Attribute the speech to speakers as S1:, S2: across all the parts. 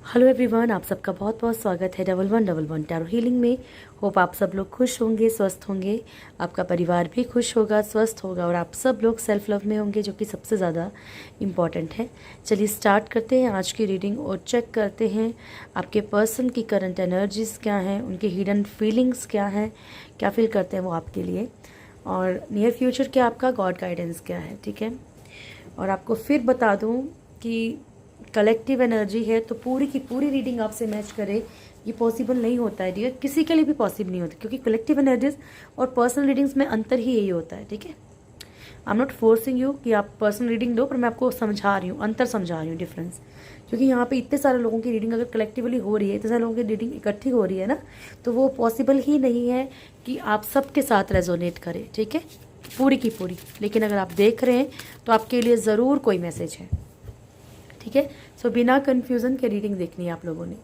S1: Hello everyone, आप सबका बहुत बहुत स्वागत है 1111 टैरो हीलिंग में। होप आप सब लोग खुश होंगे, स्वस्थ होंगे, आपका परिवार भी खुश होगा, स्वस्थ होगा और आप सब लोग सेल्फ लव में होंगे, जो कि सबसे ज़्यादा इम्पॉर्टेंट है। चलिए स्टार्ट करते हैं आज की रीडिंग और चेक करते हैं आपके पर्सन की करंट एनर्जीज़ क्या हैं, उनके हिडन फीलिंग्स क्या हैं, क्या फील करते हैं वो आपके लिए, और नियर फ्यूचर क्या आपका गॉड गाइडेंस क्या है। ठीक है, और आपको फिर बता दूँ कि कलेक्टिव एनर्जी है तो पूरी की पूरी रीडिंग आपसे मैच करे ये पॉसिबल नहीं होता है डियर, किसी के लिए भी पॉसिबल नहीं होता, क्योंकि कलेक्टिव एनर्जीज और पर्सनल रीडिंग्स में अंतर ही यही होता है। ठीक है, I am not forcing you कि आप पर्सनल रीडिंग दो, पर मैं आपको समझा रही हूँ, अंतर समझा रही हूँ, डिफरेंस। क्योंकि यहाँ पे इतने सारे लोगों की रीडिंग अगर कलेक्टिवली हो रही है, इतने सारे लोगों की रीडिंग इकट्ठी हो रही है ना, तो वो पॉसिबल ही नहीं है कि आप सबके साथ रेजोनेट करें। ठीक है, पूरी की पूरी। लेकिन अगर आप देख रहे हैं तो आपके लिए ज़रूर कोई मैसेज है। ठीक है, सो बिना कंफ्यूजन के रीडिंग देखनी है आप लोगों ने।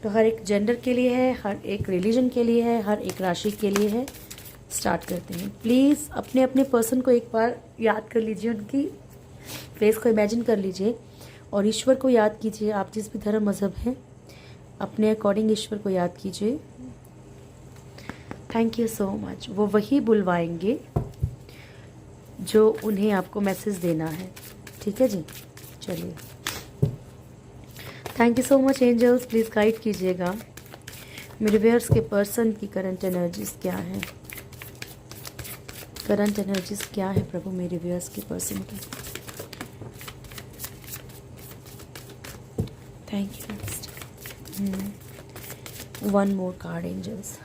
S1: तो हर एक जेंडर के लिए है, हर एक रिलीजन के लिए है, हर एक राशि के लिए है। स्टार्ट करते हैं। प्लीज़ अपने अपने पर्सन को एक बार याद कर लीजिए, उनकी फेस को इमेजिन कर लीजिए और ईश्वर को याद कीजिए। आप जिस भी धर्म मज़हब हैं, अपने अकॉर्डिंग ईश्वर को याद कीजिए। Thank you so much. वो वही बुलवाएंगे जो उन्हें आपको मैसेज देना है। ठीक है जी, चलिए। Thank you so much angels, please guide कीजिएगा मेरे व्यूअर्स के पर्सन की करंट एनर्जीज क्या है। करंट एनर्जीज क्या है प्रभु मेरे व्यूअर्स के पर्सन की। Thank you. One more card angels.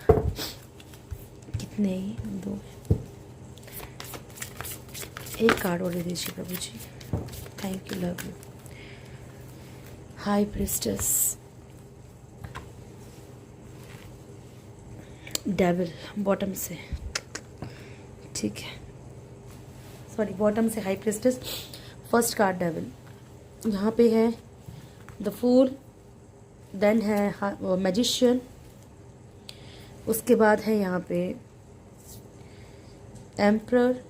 S1: कितने ही दो, एक कार्ड और दे दीजिए प्रभु ji. Thank you, love you. High priestess, devil bottom से, ठीक है, सॉरी बॉटम से high priestess. First card devil, यहाँ पे है द फूल, देन है मैजिशियन, उसके बाद है यहाँ पे एम्परर,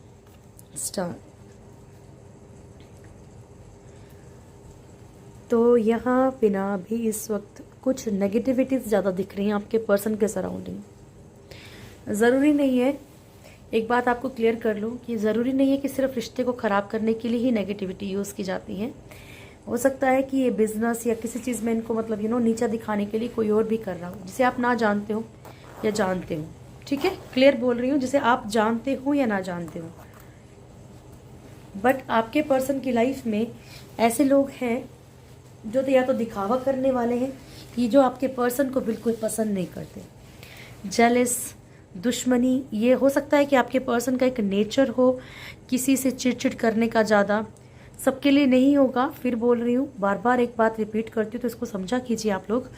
S1: स्टार। तो यहाँ पे ना भी इस वक्त कुछ नेगेटिविटीज़ ज़्यादा दिख रही हैं आपके पर्सन के सराउंडिंग। ज़रूरी नहीं है, एक बात आपको क्लियर कर लूँ कि ज़रूरी नहीं है कि सिर्फ रिश्ते को ख़राब करने के लिए ही नेगेटिविटी यूज़ की जाती है। हो सकता है कि ये बिजनेस या किसी चीज़ में इनको मतलब नीचा दिखाने के लिए कोई और भी कर रहा हो, जिसे आप ना जानते हो या जानते हो। ठीक है, क्लियर बोल रही हूँ, जिसे आप जानते हो या ना जानते हो। बट आपके पर्सन की लाइफ में ऐसे लोग हैं जो तो या तो दिखावा करने वाले हैं, ये जो आपके पर्सन को बिल्कुल पसंद नहीं करते। जेलस, दुश्मनी, ये हो सकता है कि आपके पर्सन का एक नेचर हो किसी से चिड़चिड़ करने का ज़्यादा। सबके लिए नहीं होगा, फिर बोल रही हूँ, बार बार एक बात रिपीट करती हूँ तो इसको समझा कीजिए आप लोग।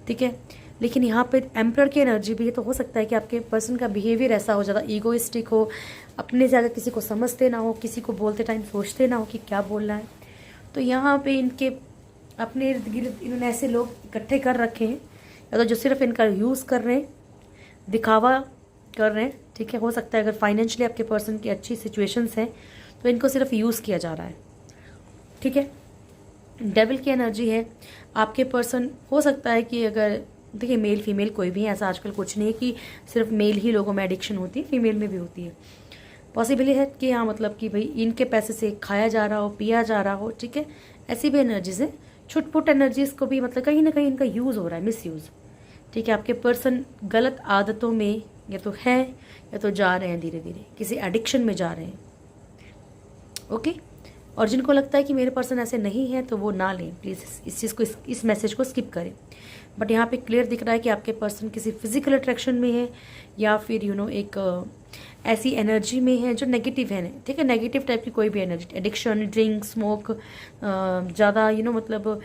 S1: ठीक है, लेकिन यहाँ पे एम्परर की एनर्जी भी है, तो हो सकता है कि आपके पर्सन का बिहेवियर ऐसा हो, ज़्यादा ईगोइस्टिक हो, अपने ज़्यादा किसी को समझते ना हो, किसी को बोलते टाइम सोचते ना हो कि क्या बोलना है। तो यहाँ पे इनके अपने इर्द गिर्द इन्होंने ऐसे लोग इकट्ठे कर रखे हैं, या तो जो सिर्फ इनका यूज़ कर रहे हैं, दिखावा कर रहे हैं। ठीक है, हो सकता है अगर फाइनेंशियली आपके पर्सन की अच्छी सिचुएशंस हैं तो इनको सिर्फ यूज़ किया जा रहा है। ठीक है, डेविल की एनर्जी है आपके पर्सन। हो सकता है कि अगर देखिए मेल फीमेल कोई भी है, ऐसा आजकल कुछ नहीं है कि सिर्फ मेल ही लोगों में एडिक्शन होती है, फीमेल में भी होती है। पॉसिबिलिटी है कि हाँ मतलब कि भाई इनके पैसे से खाया जा रहा हो, पिया जा रहा हो। ठीक है, ऐसी भी एनर्जीज है। छुटपुट एनर्जीज को भी मतलब कहीं ना कहीं इनका यूज़ हो रहा है, मिस यूज़। ठीक है, आपके पर्सन गलत आदतों में या तो है या तो जा रहे हैं, धीरे धीरे किसी एडिक्शन में जा रहे हैं। ओके, और जिनको लगता है कि मेरे पर्सन ऐसे नहीं है तो वो ना लें प्लीज़, इस चीज़ को इस मैसेज को स्किप करें। बट यहाँ पे क्लियर दिख रहा है कि आपके पर्सन किसी फिजिकल अट्रैक्शन में है या फिर एक ऐसी एनर्जी में है जो नेगेटिव है। ठीक है, नेगेटिव टाइप की कोई भी एनर्जी, एडिक्शन, ड्रिंक, स्मोक, ज़्यादा मतलब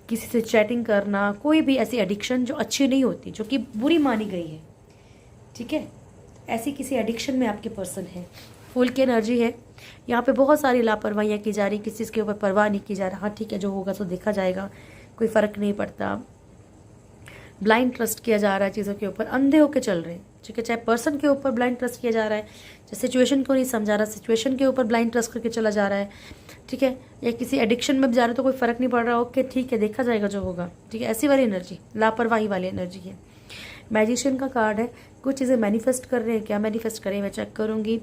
S1: किसी से चैटिंग करना, कोई भी ऐसी एडिक्शन जो अच्छी नहीं होती, जो कि बुरी मानी गई है। ठीक है, ऐसी किसी एडिक्शन में आपके पर्सन है। फूल की एनर्जी है, यहाँ पे बहुत सारी लापरवाहियाँ की जा रही, किसी चीज़ के ऊपर परवाह नहीं की जा रहा। हाँ ठीक है, जो होगा तो देखा जाएगा, कोई फ़र्क नहीं पड़ता। ब्लाइंड ट्रस्ट किया जा रहा है चीज़ों के ऊपर, अंधे होके चल रहे हैं। ठीक है। चाहे पर्सन के ऊपर ब्लाइंड ट्रस्ट किया जा रहा है, चाहे सिचुएशन को नहीं समझा रहा, सिचुएशन के ऊपर ब्लाइंड ट्रस्ट करके चला जा रहा है, ठीक है, या किसी एडिक्शन में भी जा रहे हो तो कोई फ़र्क नहीं पड़ रहा, ओके ठीक है देखा जाएगा जो होगा, ठीक है, ऐसी वाली एनर्जी, लापरवाही वाली एनर्जी है। मैजिशियन का कार्ड है, कुछ चीज़ें मैनिफेस्ट कर रहे हैं, क्या मैनिफेस्ट करें मैं चेक करूँगी।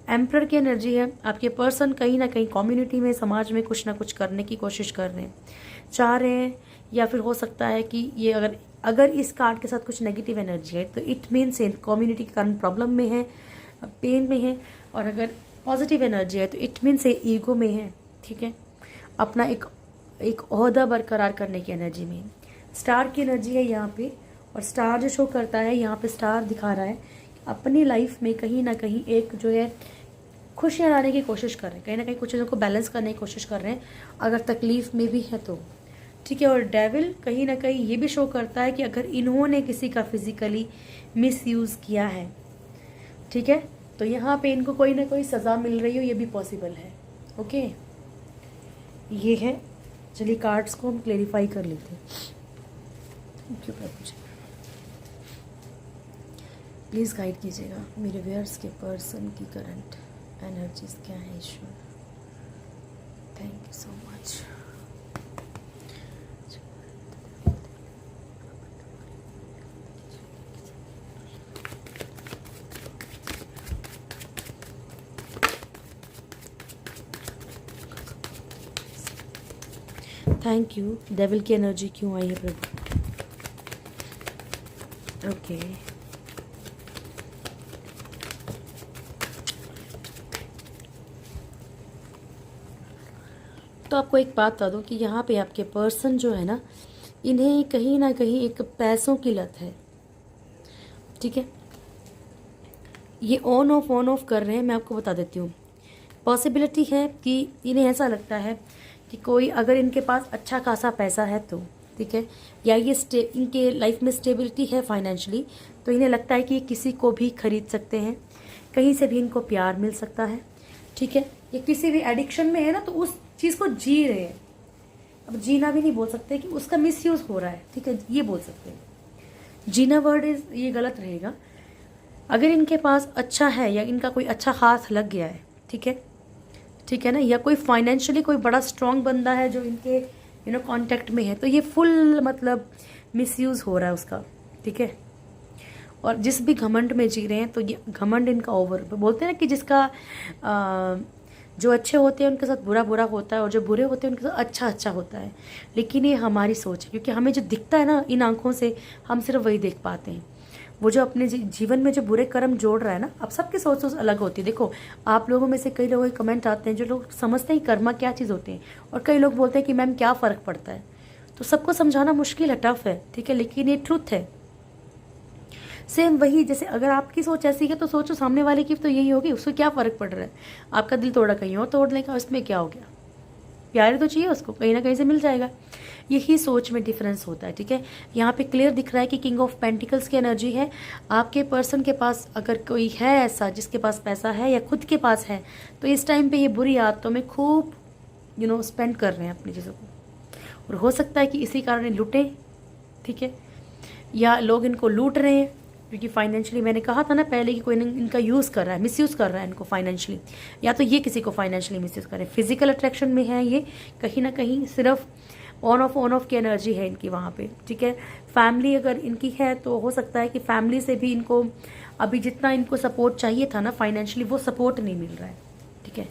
S1: एम्परर की एनर्जी है, आपके पर्सन कहीं ना कहीं कम्युनिटी में, समाज में कुछ ना कुछ करने की कोशिश कर रहे हैं, चाह रहे हैं, या फिर हो सकता है कि ये अगर इस कार्ड के साथ कुछ नेगेटिव एनर्जी है तो इट मीन्स कम्युनिटी के कारण प्रॉब्लम में है, पेन में है, और अगर पॉजिटिव एनर्जी है तो इट मीन्स ईगो में है, ठीक है, अपना एक ओहदा बरकरार करने की एनर्जी में। स्टार की एनर्जी है यहाँ पे, और स्टार जो शो करता है यहाँ पे, स्टार दिखा रहा है अपनी लाइफ में कहीं ना कहीं एक जो है खुशियाँ लाने की कोशिश कर रहे हैं, कहीं ना कहीं कुछ चीज़ों को बैलेंस करने की कोशिश कर रहे हैं, अगर तकलीफ में भी है तो, ठीक है। और डेविल कहीं ना कहीं ये भी शो करता है कि अगर इन्होंने किसी का फिजिकली मिसयूज़ किया है, ठीक है, तो यहाँ पे इनको कोई ना कोई सज़ा मिल रही हो, ये भी पॉसिबल है, ओके। ये है, चलिए कार्ड्स को हम क्लेरिफाई कर लेते हैं। Thank you Prabhu ji, please guide कीजिएगा मेरे व्यूअर्स के पर्सन की करंट एनर्जीज क्या है ईश्वर। Thank you so much. Thank you. Devil की एनर्जी क्यों आई है प्रभु? ओके तो आपको एक बात बता दूं कि यहाँ पे आपके पर्सन जो है ना, इन्हें कहीं ना कहीं एक पैसों की लत है, ठीक है। ये ऑन ऑफ कर रहे हैं, मैं आपको बता देती हूँ। पॉसिबिलिटी है कि इन्हें ऐसा लगता है कि कोई अगर इनके पास अच्छा खासा पैसा है तो, ठीक है, या ये इनके लाइफ में स्टेबिलिटी है फाइनेंशियली, तो इन्हें लगता है कि किसी को भी खरीद सकते हैं, कहीं से भी इनको प्यार मिल सकता है, ठीक है। ये किसी भी एडिक्शन में है ना, तो उस चीज़ को जी रहे हैं। अब जीना भी नहीं बोल सकते कि उसका मिसयूज हो रहा है, ठीक है, ये बोल सकते हैं। जीना वर्ड ये गलत रहेगा। अगर इनके पास अच्छा है या इनका कोई अच्छा हाथ लग गया है, ठीक है ना, या कोई फाइनेंशियली कोई बड़ा स्ट्रांग बंदा है जो इनके कांटेक्ट में है, तो ये फुल मतलब मिसयूज हो रहा है उसका, ठीक है। और जिस भी घमंड में जी रहे हैं, तो ये घमंड इनका ओवर, बोलते हैं ना कि जिसका जो अच्छे होते हैं उनके साथ बुरा बुरा होता है, और जो बुरे होते हैं उनके साथ अच्छा अच्छा होता है। लेकिन ये हमारी सोच है, क्योंकि हमें जो दिखता है ना इन आंखों से, हम सिर्फ वही देख पाते हैं। वो जो अपने जीवन में जो बुरे कर्म जोड़ रहा है ना, अब सबकी सोच अलग होती है। देखो, आप लोगों में से कई लोगों के कमेंट आते हैं जो लोग समझते हैं कर्मा क्या चीज़ होते हैं, और कई लोग बोलते हैं कि मैम क्या फ़र्क पड़ता है। तो सबको समझाना मुश्किल है, टफ है, ठीक है, लेकिन ये ट्रुथ है। सेम वही, जैसे अगर आपकी सोच ऐसी है तो सोचो सामने वाले की तो यही होगी, उसको क्या फ़र्क पड़ रहा है। आपका दिल तोड़ा कहीं और तोड़ लेगा, उसमें क्या हो गया, प्यार तो चाहिए उसको, कहीं ना कहीं से मिल जाएगा। यही सोच में डिफरेंस होता है, ठीक है। यहाँ पे क्लियर दिख रहा है कि किंग ऑफ पेंटिकल्स की एनर्जी है। आपके पर्सन के पास अगर कोई है ऐसा जिसके पास पैसा है या खुद के पास है, तो इस टाइम पे ये बुरी आदतों में खूब स्पेंड कर रहे हैं अपनी चीज़ों को, और हो सकता है कि इसी कारण लूटें, ठीक है, या लोग इनको लूट रहे हैं, क्योंकि फाइनेंशियली मैंने कहा था ना पहले कि कोई इनका यूज़ कर रहा है, मिसयूज़ कर रहा है इनको फाइनेंशियली, या तो ये किसी को फाइनेंशियली मिसयूज़ कर रहे हैं। फिजिकल अट्रैक्शन में है ये, कहीं ना कहीं सिर्फ ऑन ऑफ की एनर्जी है इनकी वहाँ पे, ठीक है। फैमिली अगर इनकी है तो हो सकता है कि फैमिली से भी इनको अभी जितना इनको सपोर्ट चाहिए था ना फाइनेंशियली, वो सपोर्ट नहीं मिल रहा है, ठीक है।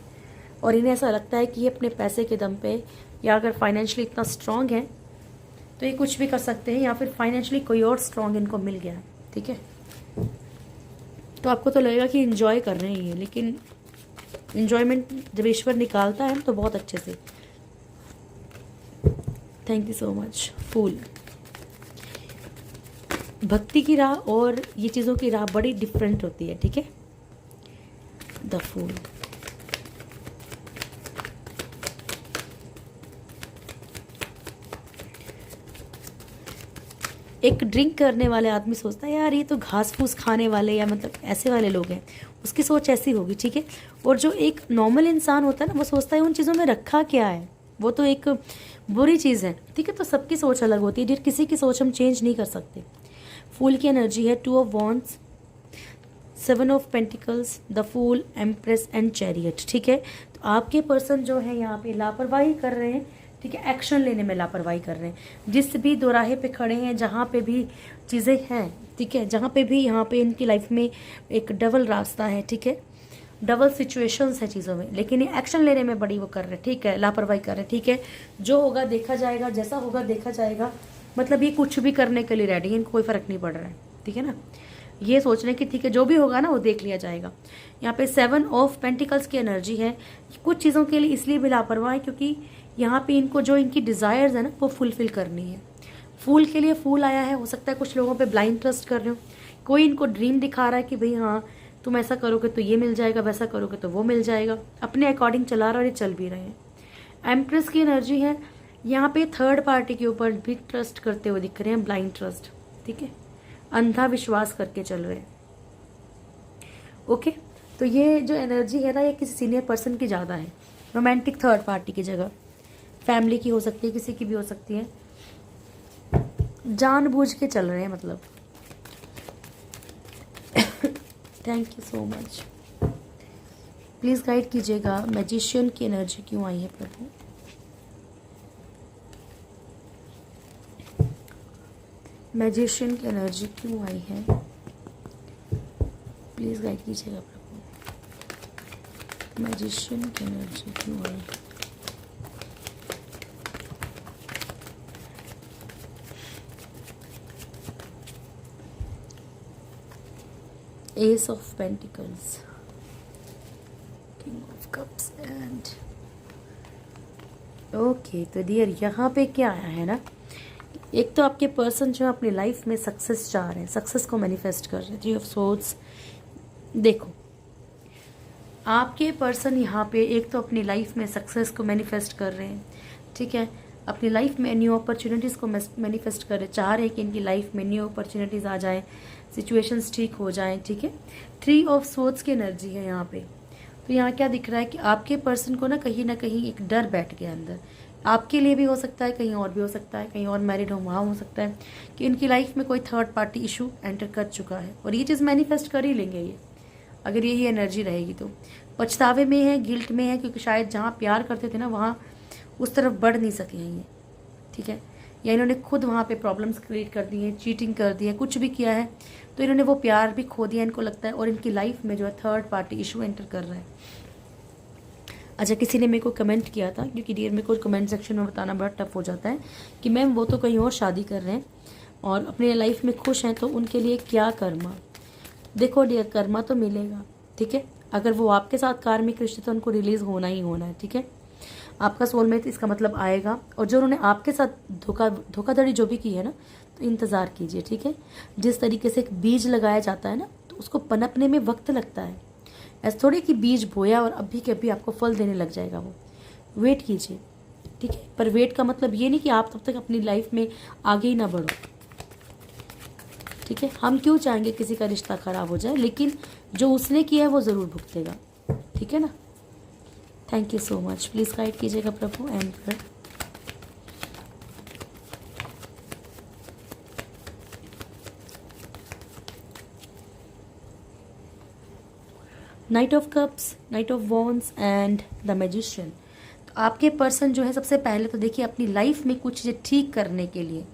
S1: और इन्हें ऐसा लगता है कि ये अपने पैसे के दम पे, या अगर फाइनेंशियली इतना स्ट्रांग है तो ये कुछ भी कर सकते हैं, या फिर फाइनेंशियली कोई और स्ट्रांग इनको मिल गया, ठीक है। तो आपको तो लगेगा कि इन्जॉय कर रहे हैं ये, लेकिन इन्जॉयमेंट जब ईश्वर निकालता है तो बहुत अच्छे से। Thank you so much. Fool, भक्ति की राह और ये चीज़ों की राह बड़ी डिफरेंट होती है, ठीक है। द फूल, एक ड्रिंक करने वाले आदमी सोचता है यार ये तो घास फूस खाने वाले या मतलब ऐसे वाले लोग हैं, उसकी सोच ऐसी होगी, ठीक है। और जो एक नॉर्मल इंसान होता है ना, वो सोचता है उन चीज़ों में रखा क्या है, वो तो एक बुरी चीज़ है, ठीक है। तो सबकी सोच अलग होती है, किसी की सोच हम चेंज नहीं कर सकते। फूल की एनर्जी है 2 of wands. 7 of pentacles, the fool, empress and chariot. ठीक है, तो आपके पर्सन जो है यहाँ पे लापरवाही कर रहे हैं। ठीक है, एक्शन लेने में लापरवाही कर रहे हैं। जिस भी दोराहे पे खड़े हैं, जहाँ पे भी चीज़ें हैं, ठीक है, जहाँ पे भी यहाँ पे इनकी लाइफ में एक डबल रास्ता है। ठीक है, डबल सिचुएशंस है चीज़ों में, लेकिन ये एक्शन लेने में बड़ी वो कर रहे हैं। ठीक है, लापरवाही कर रहे हैं। ठीक है, जो होगा देखा जाएगा, जैसा होगा देखा जाएगा। मतलब ये कुछ भी करने के लिए रेडी है, इनको कोई फ़र्क नहीं पड़ रहा है। ठीक है ना, ये सोच रहे हैं कि ठीक है जो भी होगा ना वो देख लिया जाएगा। यहाँ पे 7 ऑफ पेंटिकल्स की एनर्जी है। कुछ चीज़ों के लिए इसलिए भी लापरवाह है क्योंकि यहाँ पे इनको जो इनकी डिज़ायर्स है ना वो फुलफिल करनी है। फूल के लिए फूल आया है, हो सकता है कुछ लोगों पे ब्लाइंड ट्रस्ट कर रहे हो। कोई इनको ड्रीम दिखा रहा है कि भाई हाँ तुम ऐसा करोगे तो ये मिल जाएगा, वैसा करोगे तो वो मिल जाएगा। अपने अकॉर्डिंग चला रहा और ये चल भी रहे हैं। एम्प्रेस की एनर्जी है। यहाँ पे थर्ड पार्टी के ऊपर भी ट्रस्ट करते हुए दिख रहे हैं, ब्लाइंड ट्रस्ट। ठीक है, अंधा विश्वास करके चल रहे हैं। ओके, तो ये जो एनर्जी है ना ये किसी सीनियर पर्सन की ज़्यादा है, रोमांटिक थर्ड पार्टी की जगह। फैमिली की हो सकती है, किसी की भी हो सकती है। जानबूझ के चल रहे हैं मतलब। Thank you so much. Please guide कीजिएगा मैजिशियन की एनर्जी क्यों आई है प्रभु। मैजिशियन की एनर्जी क्यों आई है, प्लीज़ गाइड कीजिएगा प्रभु। मैजिशियन की एनर्जी क्यों आई है। S of pentacles, king of cups and okay. तो डियर यहाँ पे क्या आया है ना, एक तो आपके पर्सन जो अपनी लाइफ में सक्सेस चाह रहे हैं, सक्सेस को मैनिफेस्ट कर रहे हैं। 3 ऑफ सोर्ड्स, देखो आपके पर्सन यहाँ पे एक तो अपनी लाइफ में सक्सेस को मैनिफेस्ट कर रहे हैं। ठीक है, अपनी लाइफ में न्यू अपॉर्चुनिटीज़ को मैनिफेस्ट कर रहे हैं, चाह रहे हैं कि इनकी लाइफ में न्यू अपॉर्चुनिटीज़ आ जाएं, सिचुएशंस ठीक हो जाएं। ठीक है, 3 ऑफ सोर्ड्स की एनर्जी है यहाँ पे। तो यहाँ क्या दिख रहा है कि आपके पर्सन को ना कहीं एक डर बैठ गया अंदर। आपके लिए भी हो सकता है, कहीं और भी हो सकता है, कहीं और मैरिड हो वहाँ हो सकता है कि इनकी लाइफ में कोई थर्ड पार्टी इशू एंटर कर चुका है और ये चीज़ मैनिफेस्ट कर ही लेंगे ये, अगर यही एनर्जी रहेगी तो। पछतावे में है, गिल्ट में है, क्योंकि शायद जहाँ प्यार करते थे ना वहाँ उस तरफ बढ़ नहीं सके हैं ये। ठीक है, या इन्होंने खुद वहाँ पे प्रॉब्लम्स क्रिएट कर दी हैं, चीटिंग कर दी है, कुछ भी किया है, तो इन्होंने वो प्यार भी खो दिया इनको लगता है, और इनकी लाइफ में जो है थर्ड पार्टी इशू एंटर कर रहा है। अच्छा, किसी ने मेरे को कमेंट किया था, क्योंकि डियर मेरे को कमेंट सेक्शन में बताना बड़ा टफ हो जाता है कि मैम वो तो कहीं और शादी कर रहे हैं और अपने लाइफ में खुश हैं, तो उनके लिए क्या कर्मा। देखो डियर, कर्मा तो मिलेगा। ठीक है, अगर वो आपके साथ कार्मिक रिश्ते तो उनको रिलीज़ होना ही होना है। ठीक है, आपका सोलमेट इसका मतलब आएगा, और जो उन्होंने आपके साथ धोखाधड़ी जो भी की है ना, तो इंतज़ार कीजिए। ठीक है, जिस तरीके से एक बीज लगाया जाता है ना, तो उसको पनपने में वक्त लगता है। ऐसा थोड़ी कि बीज बोया और अभी के अभी आपको फल देने लग जाएगा, वो वेट कीजिए। ठीक है, पर वेट का मतलब ये नहीं कि आप तब तक अपनी लाइफ में आगे ही ना बढ़ो। ठीक है, हम क्यों चाहेंगे किसी का रिश्ता खराब हो जाए, लेकिन जो उसने किया है वो ज़रूर भुगतेगा। ठीक है ना, thank you so much. Please guide कीजिएगा प्रभु and knight of cups, knight of wands and the magician. तो आपके पर्सन जो है सबसे पहले तो देखिए अपनी लाइफ में कुछ चीज़ें ठीक करने के लिए,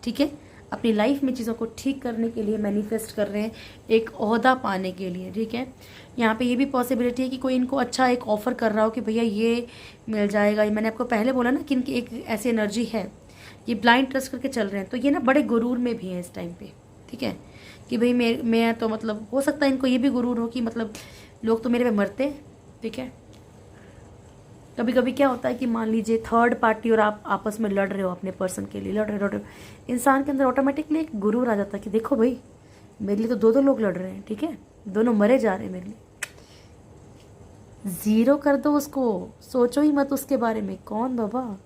S1: ठीक है, अपनी लाइफ में चीज़ों को ठीक करने के लिए मैनिफेस्ट कर रहे हैं, एक ओहदा पाने के लिए। ठीक है, यहाँ पे ये भी पॉसिबिलिटी है कि कोई इनको अच्छा एक ऑफर कर रहा हो कि भैया ये मिल जाएगा। ये मैंने आपको पहले बोला ना कि इनकी एक ऐसी एनर्जी है, ये ब्लाइंड ट्रस्ट करके चल रहे हैं, तो ये ना बड़े गुरूर में भी हैं इस टाइम पे। ठीक है, कि भाई मैं तो मतलब हो सकता है इनको ये भी गुरूर हो कि मतलब लोग तो मेरे पे मरते हैं। ठीक है, कभी कभी क्या होता है कि मान लीजिए थर्ड पार्टी और आप आपस में लड़ रहे हो, अपने पर्सन के लिए लड़ रहे हो, इंसान के अंदर ऑटोमेटिकली एक गुरूर आ जाता है कि देखो भाई मेरे लिए तो दो लोग लड़ रहे हैं। ठीक है, दोनों मरे जा रहे हैं मेरे लिए, ज़ीरो कर दो उसको, सोचो ही मत उसके बारे में। कौन बाबा,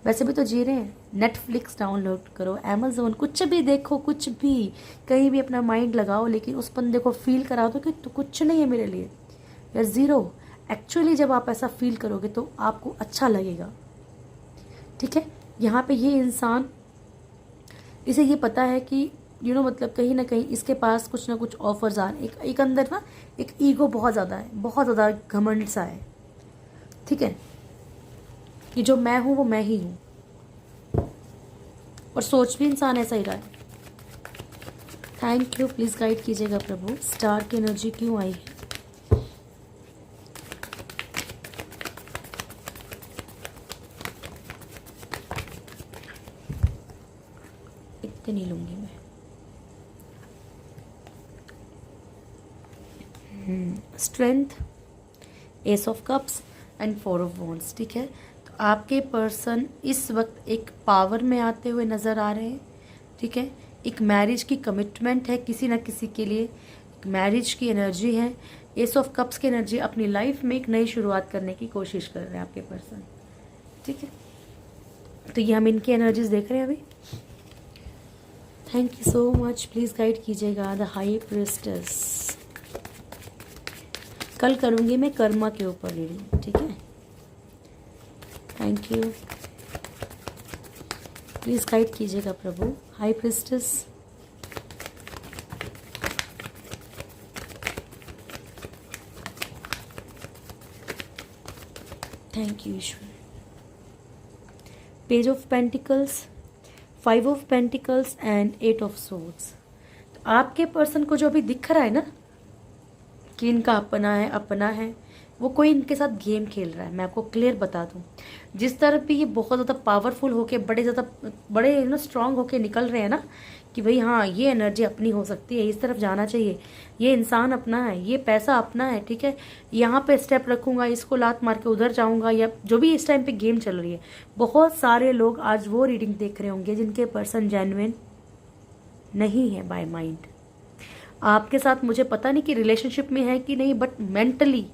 S1: वैसे भी तो जी रहे हैं। नेटफ्लिक्स डाउनलोड करो, अमेज़ोन, कुछ भी देखो, कुछ भी कहीं भी अपना माइंड लगाओ, लेकिन उस बंदे को फील करा दो कि तो कुछ नहीं है मेरे लिए, या ज़ीरो। एक्चुअली जब आप ऐसा फील करोगे तो आपको अच्छा लगेगा। ठीक है, यहाँ पे ये इंसान, इसे ये पता है कि मतलब कहीं ना कहीं इसके पास कुछ ना कुछ ऑफर्स आ रहे हैं। एक अंदर ना एक ईगो बहुत ज़्यादा है, बहुत ज़्यादा घमंड सा है, ठीक है, कि जो मैं हूँ वो मैं ही हूँ, और सोच भी इंसान ऐसा ही रहा है। थैंक यू, प्लीज़ गाइड कीजिएगा प्रभु, स्टार की एनर्जी क्यों आई है? इतनी लूंगी मैं। Strength, S of cups and 4 of wands, ठीक है। तो आपके पर्सन इस वक्त एक पावर में आते हुए नज़र आ रहे हैं, ठीक है। एक मैरिज की कमिटमेंट है किसी ना किसी के लिए, एक मैरिज की एनर्जी है। एस ऑफ कप्स की एनर्जी, अपनी लाइफ में एक नई शुरुआत करने की कोशिश कर रहे हैं आपके पर्सन, ठीक है। तो ये हम इनकी एनर्जीज देख रहे हैं अभी। Thank you so much, please guide कीजिएगा द हाई प्रिस्टेस। कल करूँगी मैं कर्मा के ऊपर रीडिंग, ठीक है। थैंक यू, प्लीज़ गाइड कीजिएगा प्रभु, हाई प्रिस्टेस। थैंक यू ईश्वर। Page of pentacles, 5 of pentacles and 8 of swords. तो आपके पर्सन को जो अभी दिख रहा है ना कि इनका अपना है, वो कोई इनके साथ गेम खेल रहा है। मैं आपको क्लियर बता दूं, जिस तरफ भी ये बहुत ज़्यादा पावरफुल होके बड़े स्ट्रांग होके निकल रहे हैं ना कि भाई हाँ ये एनर्जी अपनी हो सकती है, इस तरफ जाना चाहिए, ये इंसान अपना है, ये पैसा अपना है, ठीक है, यहाँ पे स्टेप रखूंगा, इसको लात मार के उधर जाऊंगा, या जो भी इस टाइम पे गेम चल रही है। बहुत सारे लोग आज वो रीडिंग देख रहे होंगे जिनके पर्सन जेन्युइन नहीं है बाय माइंड। आपके साथ मुझे पता नहीं कि रिलेशनशिप में है कि नहीं, बट मेंटली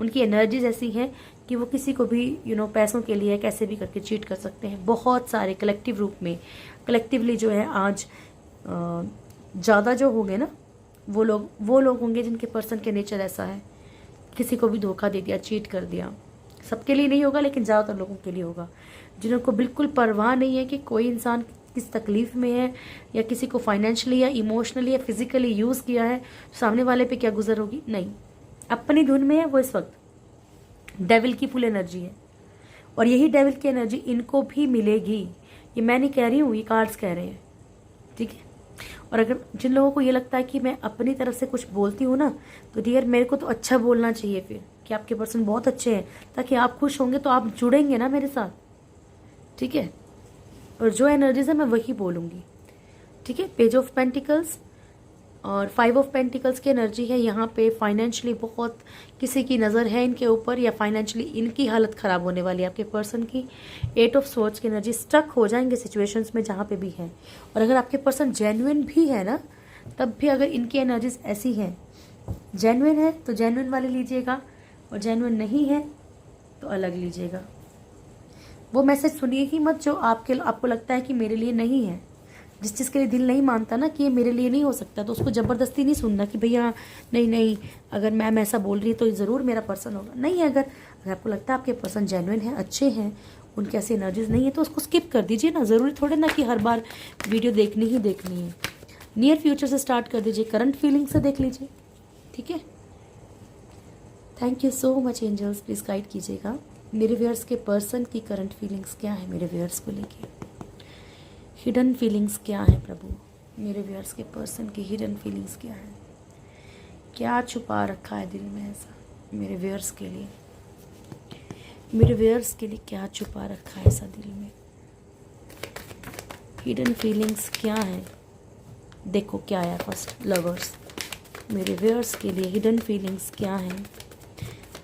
S1: उनकी एनर्जीज ऐसी हैं कि वो किसी को भी पैसों के लिए कैसे भी करके चीट कर सकते हैं। बहुत सारे कलेक्टिव रूप में, कलेक्टिवली जो है आज ज़्यादा जो होंगे ना वो लोग होंगे जिनके पर्सन के नेचर ऐसा है, किसी को भी धोखा दे दिया, चीट कर दिया। सबके लिए नहीं होगा लेकिन ज़्यादातर लोगों के लिए होगा, जिनको बिल्कुल परवाह नहीं है कि कोई इंसान किस तकलीफ में है, या किसी को फाइनेंशियली या इमोशनली या फिजिकली यूज़ किया है, सामने वाले पे क्या गुजर होगी। नहीं, अपनी धुन में है वो। इस वक्त डेविल की फुल एनर्जी है, और यही डेविल की एनर्जी इनको भी मिलेगी। ये मैं नहीं कह रही हूँ, ये कार्ड्स कह रहे हैं, ठीक है। और अगर जिन लोगों को ये लगता है कि मैं अपनी तरफ से कुछ बोलती हूँ ना, तो डियर मेरे को तो अच्छा बोलना चाहिए फिर, कि आपके पर्सन बहुत अच्छे हैं, ताकि आप खुश होंगे तो आप जुड़ेंगे ना मेरे साथ, ठीक है। और जो एनर्जीज है मैं वही बोलूँगी, ठीक है। पेज ऑफ पेंटिकल्स और 5 ऑफ पेंटिकल्स की एनर्जी है यहाँ पे। फाइनेंशियली बहुत किसी की नज़र है इनके ऊपर, या फाइनेंशियली इनकी हालत ख़राब होने वाली है आपके पर्सन की। 8 ऑफ स्वॉर्ड्स की एनर्जी, स्टक हो जाएंगे सिचुएशंस में जहाँ पे भी है। और अगर आपके पर्सन जेन्युइन भी है ना, तब भी अगर इनकी एनर्जीज ऐसी हैं, जेन्युइन है तो जेन्युइन वाली लीजिएगा, और जेन्युइन नहीं है तो अलग लीजिएगा। वो मैसेज सुनिए ही मत जो आपको लगता है कि मेरे लिए नहीं है। जिस चीज़ के लिए दिल नहीं मानता ना कि ये मेरे लिए नहीं हो सकता, तो उसको ज़बरदस्ती नहीं सुनना कि भैया नहीं, अगर मैम ऐसा बोल रही है तो ज़रूर मेरा पर्सन होगा। नहीं, अगर आपको लगता है आपके पर्सन जेन्युइन है, अच्छे हैं, उनकी ऐसी एनर्जीज नहीं है, तो उसको स्किप कर दीजिए ना। ज़रूरी थोड़े ना कि हर बार वीडियो देखनी ही देखनी है। नियर फ्यूचर से स्टार्ट कर दीजिए, करंट फीलिंग से देख लीजिए, ठीक है। Thank you so much angels, please guide कीजिएगा मेरे व्यूअर्स के पर्सन की करंट फीलिंग्स क्या है, मेरे व्यूअर्स को लेके हिडन फीलिंग्स क्या है प्रभु, मेरे व्यूअर्स के पर्सन की हिडन फीलिंग्स क्या है, क्या छुपा रखा है दिल में ऐसा मेरे व्यूअर्स के लिए, मेरे व्यूअर्स के लिए क्या छुपा रखा है ऐसा दिल में, हिडन फीलिंग्स क्या है। देखो क्या आया फर्स्ट, लवर्स। मेरे व्यूअर्स के लिए हिडन फीलिंग्स क्या है,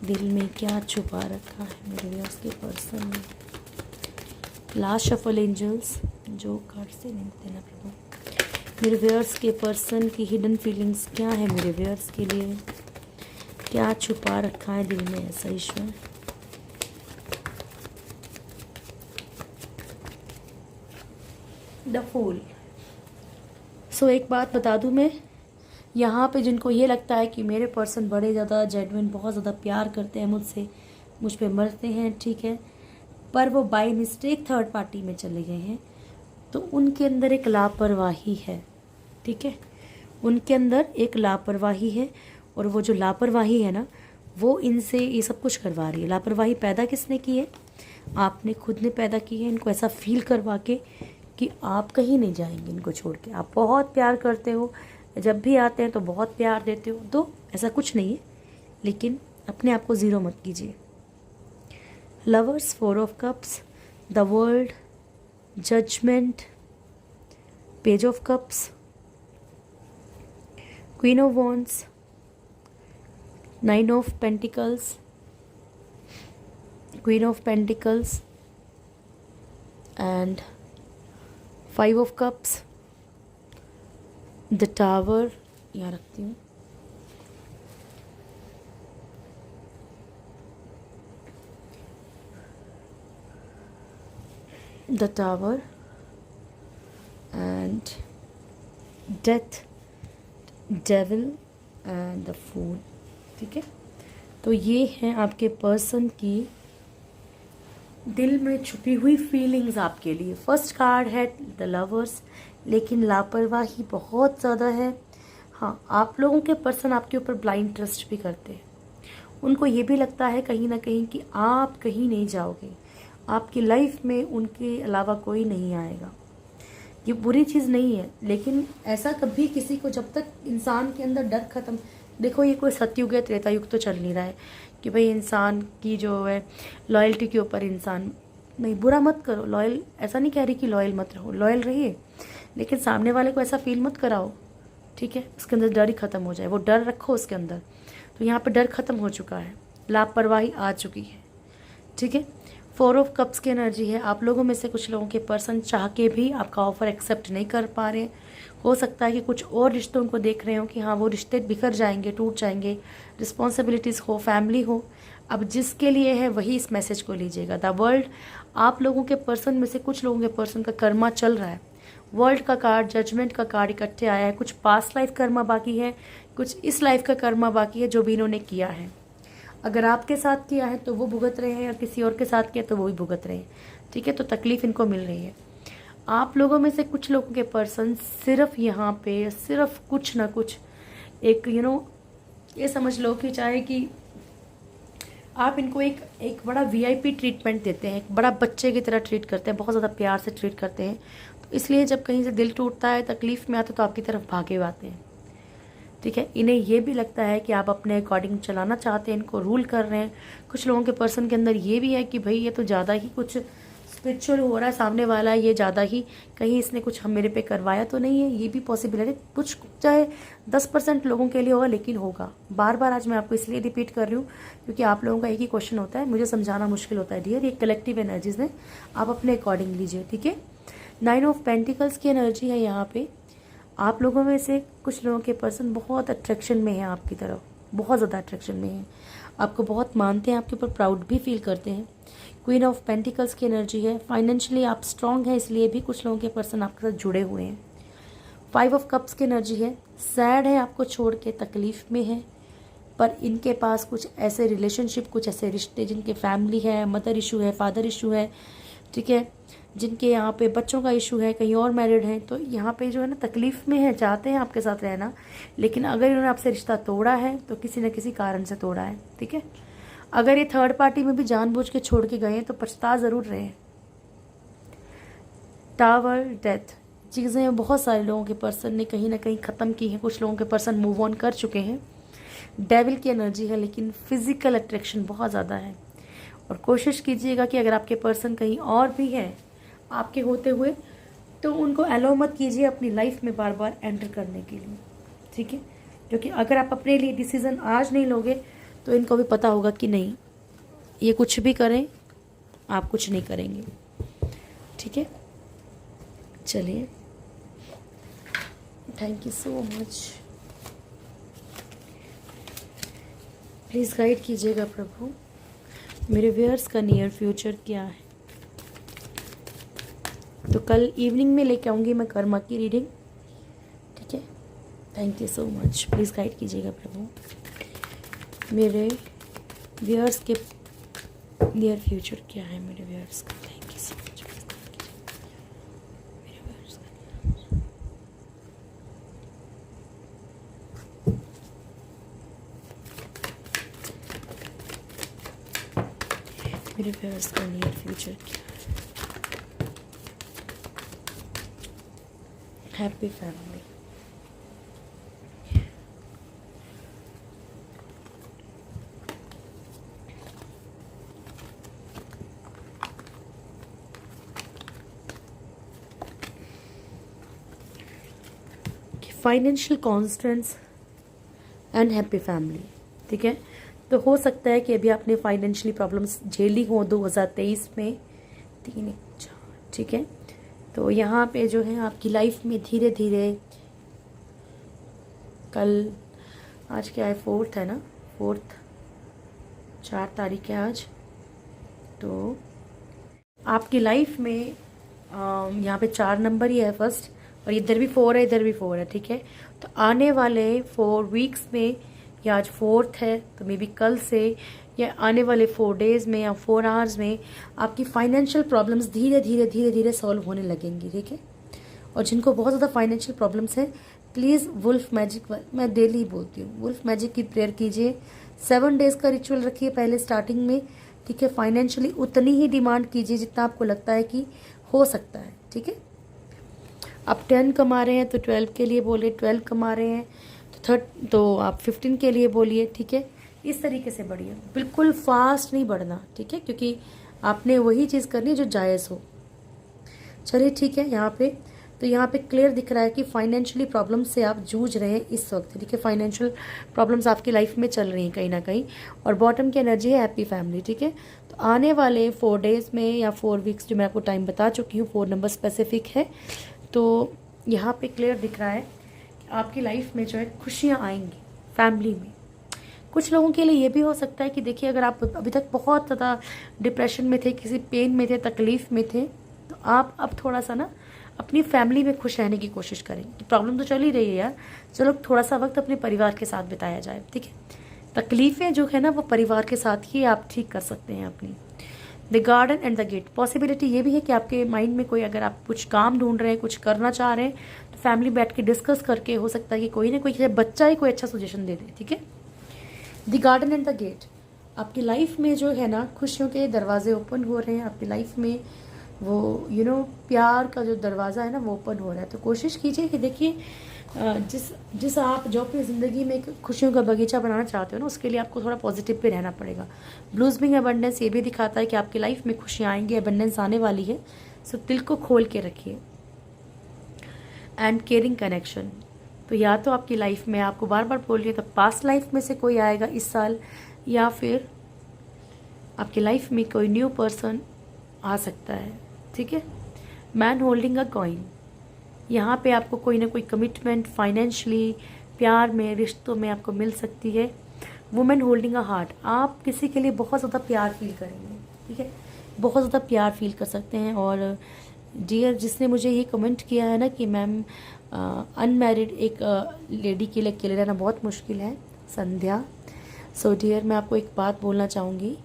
S1: दिल में क्या छुपा रखा है मेरे व्यूअर्स के पर्सन ने। लास्ट शफल एंजल्स, जो कार्ड से मिलते ना प्रभु, मेरे व्यूअर्स के पर्सन की हिडन फीलिंग्स क्या है, मेरे व्यूअर्स के लिए क्या छुपा रखा है दिल में ऐसा ईश्वर। The fool. सो एक बात बता दूं मैं, यहाँ पे जिनको ये लगता है कि मेरे पर्सन बड़े ज़्यादा जेन्युइन, बहुत ज़्यादा प्यार करते हैं मुझसे, मुझ पे मरते हैं, ठीक है, पर वो बाय मिस्टेक थर्ड पार्टी में चले गए हैं, तो उनके अंदर एक लापरवाही है, ठीक है। उनके अंदर एक लापरवाही है, और वो जो लापरवाही है ना, वो इनसे ये सब कुछ करवा रही है। लापरवाही पैदा किसने की है? आपने खुद ने पैदा की है, इनको ऐसा फील करवा के कि आप कहीं नहीं जाएंगे इनको छोड़ के। आप बहुत प्यार करते हो, जब भी आते हैं तो बहुत प्यार देते हो, तो ऐसा कुछ नहीं है, लेकिन अपने आप को ज़ीरो मत कीजिए। Lovers, 4 of cups, the world, judgement, page of cups, queen of wands, 9 of pentacles, queen of pentacles and 5 of cups, the tower, यहाँ रखती हूँ, the tower and death, devil and the fool. ठीक है, तो ये हैं आपके पर्सन की दिल में छुपी हुई फीलिंग्स आपके लिए। फर्स्ट कार्ड है द लवर्स, लेकिन लापरवाही बहुत ज़्यादा है। हाँ, आप लोगों के पर्सन आपके ऊपर ब्लाइंड ट्रस्ट भी करते हैं। उनको ये भी लगता है कहीं ना कहीं कि आप कहीं नहीं जाओगे, आपकी लाइफ में उनके अलावा कोई नहीं आएगा। ये बुरी चीज़ नहीं है, लेकिन ऐसा कभी किसी को, जब तक इंसान के अंदर डर खत्म, देखो ये कोई सतयुग या त्रेता युग तो चल नहीं रहा है कि भाई इंसान की जो है लॉयल्टी के ऊपर इंसान, नहीं, बुरा मत करो। लॉयल, ऐसा नहीं कह रही कि लॉयल मत रहो, लॉयल रहिए, लेकिन सामने वाले को ऐसा फील मत कराओ, ठीक है, उसके अंदर डर ही खत्म हो जाए। वो डर रखो उसके अंदर। तो यहाँ पर डर खत्म हो चुका है, लापरवाही आ चुकी है, ठीक है। 4 ऑफ कप्स की एनर्जी है। आप लोगों में से कुछ लोगों के पर्सन चाह के भी आपका ऑफर एक्सेप्ट नहीं कर पा रहे। हो सकता है कि कुछ और रिश्तों को देख रहे हो कि हाँ वो रिश्ते बिखर जाएंगे, टूट जाएंगे, रिस्पॉन्सिबिलिटीज़ हो, फैमिली हो। अब जिसके लिए है वही इस मैसेज को लीजिएगा। द वर्ल्ड, आप लोगों के पर्सन में से कुछ लोगों के पर्सन का कर्मा चल रहा है। वर्ल्ड का कार्ड, जजमेंट का कार्ड इकट्ठे आया है। कुछ पास्ट लाइफ कर्मा बाकी है, कुछ इस लाइफ का कर्मा बाकी है जो भी इन्होंने किया है। अगर आपके साथ किया है तो वो भुगत रहे हैं, या किसी और के साथ किया तो वो भी भुगत रहे हैं, ठीक है। तो तकलीफ इनको मिल रही है। आप लोगों में से कुछ लोगों के पर्सन सिर्फ यहाँ पे सिर्फ कुछ ना कुछ एक ये समझ लो कि चाहे कि आप इनको एक बड़ा VIP ट्रीटमेंट देते हैं, एक बड़ा बच्चे की तरह ट्रीट करते हैं, बहुत ज़्यादा प्यार से ट्रीट करते हैं। तो इसलिए जब कहीं से दिल टूटता है, तकलीफ में आते तो आपकी तरफ भागे हुए आते हैं, ठीक है। इन्हें ये भी लगता है कि आप अपने अकॉर्डिंग चलाना चाहते हैं, इनको रूल कर रहे हैं। कुछ लोगों के पर्सन के अंदर ये भी है कि भाई ये तो ज़्यादा ही कुछ स्पिरिचुअल हो रहा है, सामने वाला ये ज़्यादा ही, कहीं इसने कुछ हम मेरे पे करवाया तो नहीं है। ये भी पॉसिबल है, कुछ चाहे 10% लोगों के लिए होगा, लेकिन होगा। बार बार आज मैं आपको इसलिए रिपीट कर रही हूँ क्योंकि आप लोगों का एक ही क्वेश्चन होता है, मुझे समझाना मुश्किल होता है डियर। ये कलेक्टिव एनर्जीज हैं, आप अपने अकॉर्डिंग लीजिए, ठीक है। 9 ऑफ पेंटिकल्स की एनर्जी है यहाँ पे। आप लोगों में से कुछ लोगों के पर्सन बहुत अट्रैक्शन में है आपकी तरफ, बहुत ज़्यादा अट्रैक्शन में है, आपको बहुत मानते हैं, आपके ऊपर प्राउड भी फील करते हैं। क्वीन ऑफ पेंटिकल्स की एनर्जी है। फाइनेंशियली आप स्ट्रांग हैं, इसलिए भी कुछ लोगों के पर्सन आपके साथ जुड़े हुए हैं। 5 ऑफ कप्स की एनर्जी है। सैड है, आपको छोड़ के तकलीफ में है, पर इनके पास कुछ ऐसे रिलेशनशिप, कुछ ऐसे रिश्ते जिनके फैमिली है, मदर इशू है, फादर इशू है, ठीक है, जिनके यहाँ पे बच्चों का इशू है, कहीं और मैरिड हैं, तो यहाँ पे जो है ना तकलीफ में है, चाहते हैं आपके साथ रहना, लेकिन अगर इन्होंने आपसे रिश्ता तोड़ा है तो किसी न किसी कारण से तोड़ा है, ठीक है। अगर ये थर्ड पार्टी में भी जानबूझ के छोड़ के गए हैं तो पछता ज़रूर रहे। टावर, डेथ, चीज़ें बहुत सारे लोगों के पर्सन ने कहीं ना कहीं ख़त्म की हैं। कुछ लोगों के पर्सन मूव ऑन कर चुके हैं। डेविल की एनर्जी है, लेकिन फिजिकल अट्रैक्शन बहुत ज़्यादा है। और कोशिश कीजिएगा कि अगर आपके पर्सन कहीं और भी हैं आपके होते हुए, तो उनको अलाउ मत कीजिए अपनी लाइफ में बार बार एंटर करने के लिए, ठीक है। क्योंकि अगर आप अपने लिए डिसीज़न आज नहीं लोगे तो इनको भी पता होगा कि नहीं, ये कुछ भी करें आप कुछ नहीं करेंगे, ठीक है। चलिए, thank you so much. Please guide कीजिएगा प्रभु, मेरे व्यूअर्स का नियर फ्यूचर क्या है। तो कल इवनिंग में लेके आऊँगी मैं कर्मा की रीडिंग, ठीक है। Thank you so much, please guide कीजिएगा प्रभु, मेरे व्यूअर्स के नियर फ्यूचर क्या है मेरे व्यूअर्स का। थैंक यू सो मच, मेरे व्यूअर्स का। मेरे व्यूअर्स का नियर फ्यूचर क्या है? Happy family. Financial constants and happy family. ठीक है, तो हो सकता है कि अभी आपने फाइनेंशियली प्रॉब्लम्स झेली हो 2023 में 3-4। ठीक है, तो यहाँ पे जो है आपकी लाइफ में धीरे धीरे कल, आज क्या है, 4 है ना, 4 तारीख है आज। तो आपकी लाइफ में यहाँ पे 4 नंबर ही है फर्स्ट, और इधर भी 4 है, इधर भी 4 है। ठीक है, तो आने वाले 4 वीक्स में, या आज 4 है तो मे बी कल से, या आने वाले 4 डेज में या 4 आवर्स में आपकी फाइनेंशियल प्रॉब्लम्स धीरे धीरे धीरे धीरे सॉल्व होने लगेंगी। ठीक है, और जिनको बहुत ज़्यादा फाइनेंशियल प्रॉब्लम्स हैं, प्लीज़ वुल्फ मैजिक, मैं डेली बोलती हूँ, वुल्फ मैजिक की प्रेयर कीजिए। 7 डेज का रिचुअल रखिए पहले स्टार्टिंग में। ठीक है, फाइनेंशियली उतनी ही डिमांड कीजिए जितना आपको लगता है कि हो सकता है। ठीक है, आप 10 कमा रहे हैं तो 12 के लिए बोलिए, 12 कमा रहे हैं तो आप 15 के लिए बोलिए। ठीक है, इस तरीके से बढ़िए, बिल्कुल फास्ट नहीं बढ़ना। ठीक है, क्योंकि आपने वही चीज़ करनी है जो जायज़ हो। चलिए ठीक है, यहाँ पे क्लियर दिख रहा है कि फाइनेंशियली प्रॉब्लम से आप जूझ रहे हैं इस वक्त। ठीक है, फाइनेंशियल प्रॉब्लम्स आपकी लाइफ में चल रही हैं कहीं ना कहीं, और बॉटम की एनर्जी है हैप्पी फैमिली। ठीक है, तो आने वाले 4 डेज में या 4 वीक्स, जो मैं आपको टाइम बता चुकी हूँ, 4 नंबर स्पेसिफिक है, तो यहाँ पे क्लियर दिख रहा है कि आपकी लाइफ में जो है खुशियाँ आएंगी फैमिली में। कुछ लोगों के लिए ये भी हो सकता है कि देखिए, अगर आप अभी तक बहुत ज़्यादा डिप्रेशन में थे, किसी पेन में थे, तकलीफ़ में थे, तो आप अब थोड़ा सा ना अपनी फैमिली में खुश रहने की कोशिश करें। प्रॉब्लम तो चल ही रही है यार, चलो थोड़ा सा वक्त अपने परिवार के साथ बिताया जाए। ठीक है, तकलीफ़ें जो है ना वो परिवार के साथ ही आप ठीक कर सकते हैं अपनी। The garden and the gate, possibility ये भी है कि आपके माइंड में कोई, अगर आप कुछ काम ढूंढ रहे हैं, कुछ करना चाह रहे हैं, तो फैमिली बैठ के डिस्कस करके हो सकता है कि कोई ना कोई बच्चा ही कोई अच्छा सजेशन दे दे। ठीक है, the garden and the gate, आपकी लाइफ में जो है ना खुशियों के दरवाजे ओपन हो रहे हैं। आपकी लाइफ में वो प्यार का जो दरवाज़ा है ना वो ओपन हो रहा है। तो कोशिश कीजिए कि देखिए, जिस आप जो अपनी ज़िंदगी में एक खुशियों का बगीचा बनाना चाहते हो ना, उसके लिए आपको थोड़ा पॉजिटिव पे रहना पड़ेगा। ब्लूसमिंग अबंडेंस ये भी दिखाता है कि आपकी लाइफ में खुशियाँ आएंगी, अबंडेंस आने वाली है। सो दिल को खोल के रखिए। एंड केयरिंग कनेक्शन, तो या तो आपकी लाइफ में, आपको बार बार बोल रही है, तो पास्ट लाइफ में से कोई आएगा इस साल, या फिर आपकी लाइफ में कोई न्यू पर्सन आ सकता है। ठीक है, मैन होल्डिंग अ कॉइन, यहाँ पे आपको कोई ना कोई कमिटमेंट फाइनेंशियली, प्यार में, रिश्तों में आपको मिल सकती है। वुमेन होल्डिंग अ हार्ट, आप किसी के लिए बहुत ज़्यादा प्यार फील करेंगे। ठीक है, बहुत ज़्यादा प्यार फील कर सकते हैं। और डियर, जिसने मुझे ये कमेंट किया है ना कि मैम अनमैरिड एक लेडी के लिए अकेले रहना बहुत मुश्किल है, संध्या। सो डियर, मैं आपको एक बात बोलना चाहूँगी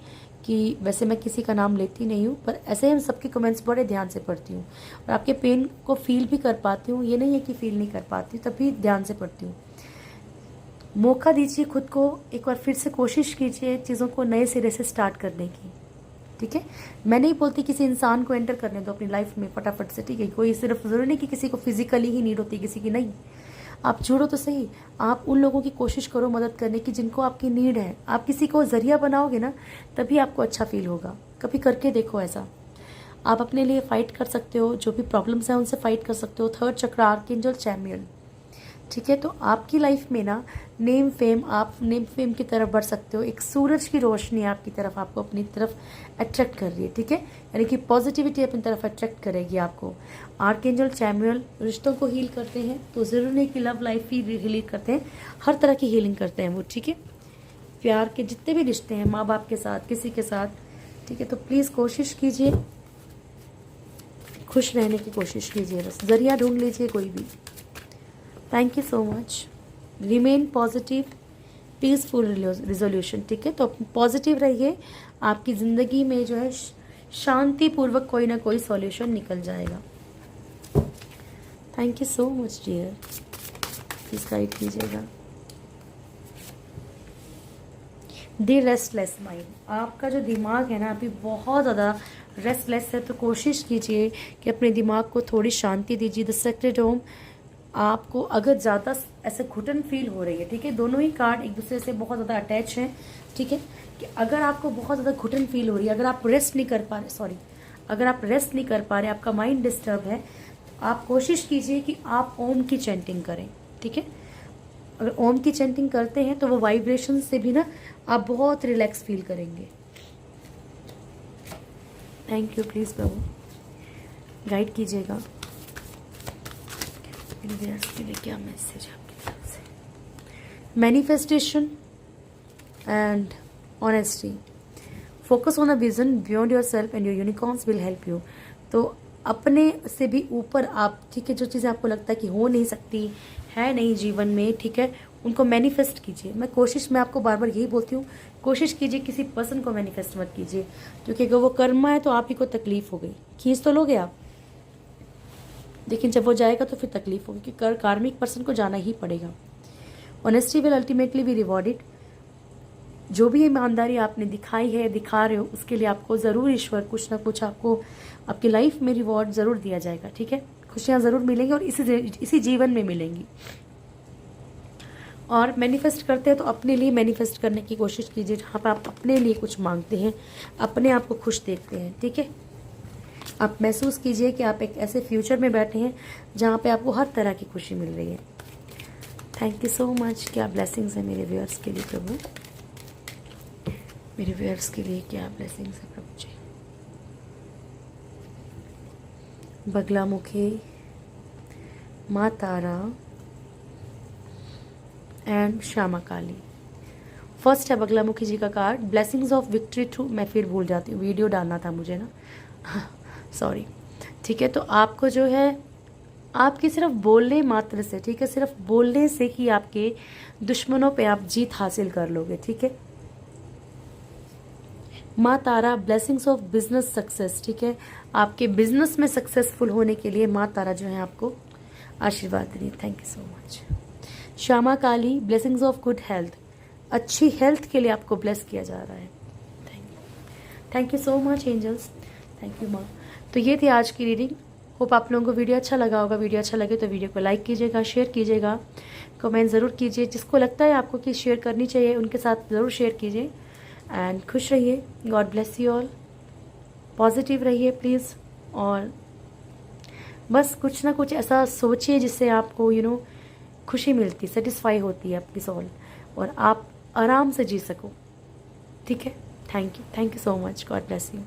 S1: कि वैसे मैं किसी का नाम लेती नहीं हूँ, पर ऐसे हम सबके कमेंट्स बड़े ध्यान से पढ़ती हूँ, और आपके पेन को फील भी कर पाती हूँ। ये नहीं है कि फील नहीं कर पाती, तब भी ध्यान से पढ़ती हूँ। मौका दीजिए खुद को, एक बार फिर से कोशिश कीजिए चीज़ों को नए सिरे से स्टार्ट करने की। ठीक है, मैं नहीं बोलती किसी इंसान को एंटर करने दो अपनी लाइफ में फटाफट से। ठीक है, कोई सिर्फ ज़रूरी नहीं कि किसी को फिजिकली ही नीड होती है, किसी की नहीं। आप जुड़ो तो सही, आप उन लोगों की कोशिश करो मदद करने की जिनको आपकी नीड है। आप किसी को जरिया बनाओगे ना, तभी आपको अच्छा फील होगा। कभी करके देखो ऐसा। आप अपने लिए फाइट कर सकते हो, जो भी प्रॉब्लम्स हैं उनसे फाइट कर सकते हो। 3rd चक्र, आर्कएंजल चैम्पियन। ठीक है, तो आपकी लाइफ में ना नेम फेम, आप नेम फेम की तरफ बढ़ सकते हो। एक सूरज की रोशनी आपकी तरफ, आपको अपनी तरफ अट्रैक्ट कर रही है। ठीक है, यानी कि पॉजिटिविटी अपनी तरफ अट्रैक्ट करेगी आपको। आर्कएंजल चैमुएल रिश्तों को हील करते हैं, तो ज़रूरी नहीं कि लव लाइफ ही हील करते हैं, हर तरह की हीलिंग करते हैं वो। ठीक है, प्यार के जितने भी रिश्ते हैं, माँ बाप के साथ, किसी के साथ। ठीक है, तो प्लीज़ कोशिश कीजिए, खुश रहने की कोशिश कीजिए, बस जरिया ढूंढ लीजिए कोई भी। Thank you so much. Remain positive, peaceful resolution. ठीक है, तो पॉजिटिव रहिए, आपकी ज़िंदगी में जो है शांतिपूर्वक कोई ना कोई सॉल्यूशन निकल जाएगा। Thank you so much dear, please guide कीजिएगा। दी रेस्टलेस माइंड, आपका जो दिमाग है ना अभी बहुत ज़्यादा रेस्टलेस है, तो कोशिश कीजिए कि अपने दिमाग को थोड़ी शांति दीजिए। द सेक्रेट होम, आपको अगर ज़्यादा ऐसे घुटन फील हो रही है, ठीक है, दोनों ही कार्ड एक दूसरे से बहुत ज़्यादा अटैच हैं, ठीक है, कि अगर आपको बहुत ज़्यादा घुटन फील हो रही है, अगर आप रेस्ट नहीं कर पा रहे, अगर आप रेस्ट नहीं कर पा रहे, आपका माइंड डिस्टर्ब है, तो आप कोशिश कीजिए कि आप ओम की चैंटिंग करें, ठीक है। अगर ओम की चैंटिंग करते हैं तो वो वाइब्रेशन से भी ना आप बहुत रिलैक्स फील करेंगे। Thank you, please Prabhu guide कीजिएगा के लिए क्या मैसेज आपकी तरफ से। Manifestation and honesty, focus on a vision beyond your self and your unicorns will help you. तो अपने से भी ऊपर आप, ठीक है, जो चीज़ें आपको लगता है कि हो नहीं सकती है नहीं जीवन में, ठीक है, उनको मैनिफेस्ट कीजिए। मैं आपको बार बार यही बोलती हूँ, कोशिश कीजिए किसी पर्सन को मैनिफेस्ट मत कीजिए, क्योंकि अगर वो कर्मा है तो आप ही को तकलीफ हो गई, खींच तो लोगे आप, लेकिन जब वो जाएगा तो फिर तकलीफ होगी, कि कार्मिक पर्सन को जाना ही पड़ेगा। Honesty will ultimately be rewarded. जो भी ईमानदारी आपने दिखाई है, दिखा रहे हो, उसके लिए आपको ज़रूर ईश्वर कुछ ना कुछ आपको आपकी लाइफ में रिवॉर्ड ज़रूर दिया जाएगा, ठीक है, खुशियाँ ज़रूर मिलेंगी और इसी जीवन में मिलेंगी। और मैनिफेस्ट करते हैं तो अपने लिए मैनिफेस्ट करने की कोशिश कीजिए, जहाँ पर आप अपने लिए कुछ मांगते हैं, अपने आप को खुश देखते हैं, ठीक है। आप महसूस कीजिए कि आप एक ऐसे फ्यूचर में बैठे हैं जहाँ पे आपको हर तरह की खुशी मिल रही है। Thank you so much. क्या ब्लेसिंग्स है मेरे व्यूअर्स के लिए प्रभु, मेरे व्यूअर्स के लिए क्या ब्लेसिंग्स है प्रभु जी। बगलामुखी, माँ तारा एंड श्यामा काली। फर्स्ट है बगलामुखी जी का card, blessings of victory through, मैं फिर भूल जाती हूँ, वीडियो डालना था मुझे ना, सॉरी, ठीक है। तो आपको जो है, आपकी सिर्फ बोलने मात्र से, ठीक है, सिर्फ बोलने से ही आपके दुश्मनों पे आप जीत हासिल कर लोगे, ठीक है। माँ तारा, ब्लेसिंग्स ऑफ बिजनेस सक्सेस, ठीक है, आपके बिजनेस में सक्सेसफुल होने के लिए माँ तारा जो है आपको आशीर्वाद दे रही है। Thank you so much. Shyama Kali, blessings of good health, अच्छी हेल्थ के लिए आपको ब्लेस किया जा रहा है। Thank you so much angels, thank you माँ। तो ये थी आज की रीडिंग। होप आप लोगों को वीडियो अच्छा लगा होगा। वीडियो अच्छा लगे तो वीडियो को लाइक कीजिएगा, शेयर कीजिएगा, कमेंट ज़रूर कीजिए। जिसको लगता है आपको कि शेयर करनी चाहिए उनके साथ ज़रूर शेयर कीजिए। एंड खुश रहिए, God bless you all, positive रहिए प्लीज़, और बस कुछ ना कुछ ऐसा सोचिए जिससे आपको खुशी मिलती, सेटिस्फाई होती है आपकी सोल, और आप आराम से जी सको, ठीक है। Thank you so much, God bless you.